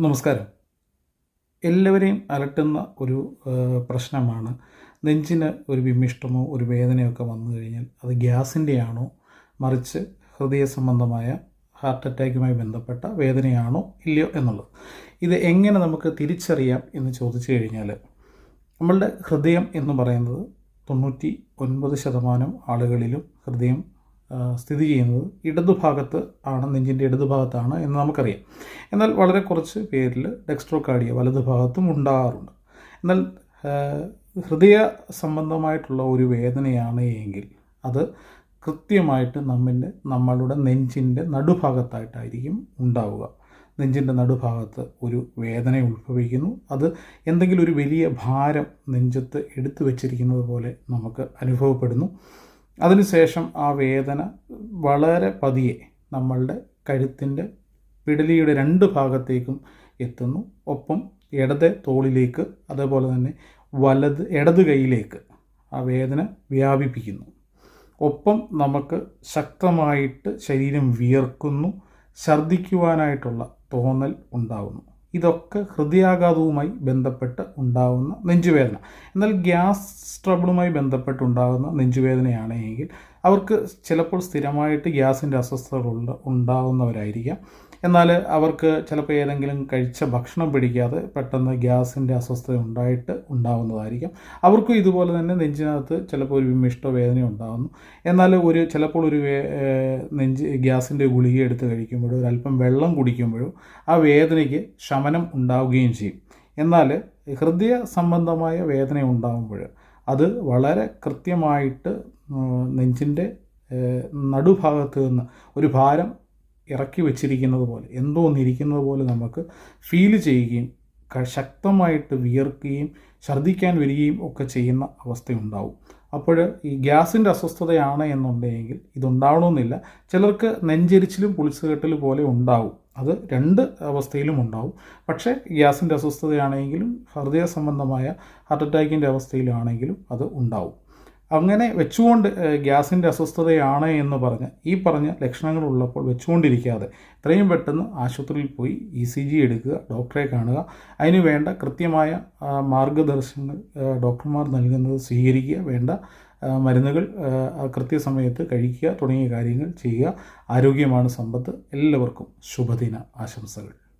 നമസ്കാരം. എല്ലാവരെയും അലട്ടുന്ന ഒരു പ്രശ്നമാണ് നെഞ്ചിന് ഒരു വിമ്മിഷ്ടമോ ഒരു വേദനയൊക്കെ വന്നു കഴിഞ്ഞാൽ അത് ഗ്യാസിൻ്റെ ആണോ, മറിച്ച് ഹൃദയ സംബന്ധമായ ഹാർട്ട് അറ്റാക്കുമായി ബന്ധപ്പെട്ട വേദനയാണോ ഇല്ലയോ എന്നുള്ളത്. ഇത് എങ്ങനെ നമുക്ക് തിരിച്ചറിയാം എന്ന് ചോദിച്ചു കഴിഞ്ഞാൽ, നമ്മളുടെ ഹൃദയം എന്ന് പറയുന്നത് 99% ആളുകളിലും ഹൃദയം സ്ഥിതി ചെയ്യുന്നത് ഇടതുഭാഗത്ത് ആണ്, നെഞ്ചിൻ്റെ ഇടതുഭാഗത്താണ് എന്ന് നമുക്കറിയാം. എന്നാൽ വളരെ കുറച്ച് പേരിൽ ഡെക്സ്ട്രോകാർഡിയ വലതുഭാഗത്തും ഉണ്ടാകാറുണ്ട്. എന്നാൽ ഹൃദയ സംബന്ധമായിട്ടുള്ള ഒരു വേദനയാണ് എങ്കിൽ അത് കൃത്യമായിട്ട് നമ്മളുടെ നെഞ്ചിൻ്റെ നടുഭാഗത്തായിട്ടായിരിക്കും ഉണ്ടാവുക. നെഞ്ചിൻ്റെ നടുഭാഗത്ത് ഒരു വേദന ഉത്ഭവിക്കുന്നു. അത് എന്തെങ്കിലും ഒരു വലിയ ഭാരം നെഞ്ചത്ത് എടുത്തു വച്ചിരിക്കുന്നത് പോലെ നമുക്ക് അനുഭവപ്പെടുന്നു. അതിനുശേഷം ആ വേദന വളരെ പതിയെ നമ്മളുടെ കഴുത്തിൻ്റെ പിടലിയുടെ 2 ഭാഗത്തേക്കും എത്തുന്നു. ഒപ്പം ഇടത് തോളിലേക്ക്, അതേപോലെ തന്നെ ഇടത് കൈയിലേക്ക് ആ വേദന വ്യാപിപ്പിക്കുന്നു. ഒപ്പം നമുക്ക് ശക്തമായിട്ട് ശരീരം വിയർക്കുന്നു, ഛർദ്ദിക്കുവാനായിട്ടുള്ള തോന്നൽ ഉണ്ടാകുന്നു. ഇതൊക്കെ ഹൃദയാഘാതവുമായി ബന്ധപ്പെട്ട് ഉണ്ടാകുന്ന നെഞ്ചുവേദന. എന്നാൽ ഗ്യാസ് ട്രബിളുമായി ബന്ധപ്പെട്ടുണ്ടാകുന്ന നെഞ്ചുവേദനയാണെങ്കിൽ അവർക്ക് ചിലപ്പോൾ സ്ഥിരമായിട്ട് ഗ്യാസിൻ്റെ അസ്വസ്ഥതകൾ ഉണ്ടാകുന്നവരായിരിക്കാം. എന്നാൽ അവർക്ക് ചിലപ്പോൾ ഏതെങ്കിലും കഴിച്ച ഭക്ഷണം പിടിക്കാതെ പെട്ടെന്ന് ഗ്യാസിൻ്റെ അസ്വസ്ഥത ഉണ്ടാകുന്നതായിരിക്കാം. അവർക്കും ഇതുപോലെ തന്നെ നെഞ്ചിനകത്ത് ചിലപ്പോൾ ഒരു വിമ്മിഷ്ട വേദന ഉണ്ടാകുന്നു. എന്നാൽ ചിലപ്പോൾ ഗ്യാസിൻ്റെ ഗുളിക എടുത്ത് കഴിക്കുമ്പോഴോ ഒരല്പം വെള്ളം കുടിക്കുമ്പോഴോ ആ വേദനയ്ക്ക് ശമനം ഉണ്ടാവുകയും ചെയ്യും. എന്നാൽ ഹൃദയ സംബന്ധമായ വേദന ഉണ്ടാകുമ്പോൾ അത് വളരെ കൃത്യമായിട്ട് നെഞ്ചിൻ്റെ നടുഭാഗത്ത് നിന്ന് ഒരു ഭാരം ഇറക്കി വച്ചിരിക്കുന്നത് പോലെ, എന്തോ ഒന്നിരിക്കുന്നത് പോലെ നമുക്ക് ഫീൽ ചെയ്യുകയും ശക്തമായിട്ട് വിയർക്കുകയും ഛർദ്ദിക്കാൻ വരികയും ഒക്കെ ചെയ്യുന്ന അവസ്ഥയുണ്ടാവും. അപ്പോൾ ഈ ഗ്യാസിൻ്റെ അസ്വസ്ഥതയാണ് എന്നുണ്ടെങ്കിൽ ഇതുണ്ടാവണമെന്നില്ല. ചിലർക്ക് നെഞ്ചെരിച്ചിലും പുളിച്ചുകെട്ടൽ പോലെ ഉണ്ടാവും. അത് 2 അവസ്ഥയിലും ഉണ്ടാവും. പക്ഷേ ഗ്യാസിൻ്റെ അസ്വസ്ഥതയാണെങ്കിലും ഹൃദയ സംബന്ധമായ ഹാർട്ട് അറ്റാക്കിൻ്റെ അവസ്ഥയിലാണെങ്കിലും അത് ഉണ്ടാവും. അങ്ങനെ വെച്ചുകൊണ്ട് ഗ്യാസിൻ്റെ അസ്വസ്ഥതയാണ് എന്ന് പറഞ്ഞ് ഈ പറഞ്ഞ ലക്ഷണങ്ങളുള്ളപ്പോൾ വെച്ചുകൊണ്ടിരിക്കാതെ എത്രയും പെട്ടെന്ന് ആശുപത്രിയിൽ പോയി ECG എടുക്കുക, ഡോക്ടറെ കാണുക, അതിന് വേണ്ട കൃത്യമായ മാർഗദർശനങ്ങൾ ഡോക്ടർമാർ നൽകുന്നത് സ്വീകരിക്കുക, വേണ്ട മരുന്നുകൾ കൃത്യസമയത്ത് കഴിക്കുക തുടങ്ങിയ കാര്യങ്ങൾ ചെയ്യുക. ആരോഗ്യമാണ് സമ്പത്ത്. എല്ലാവർക്കും ശുഭദിന ആശംസകൾ.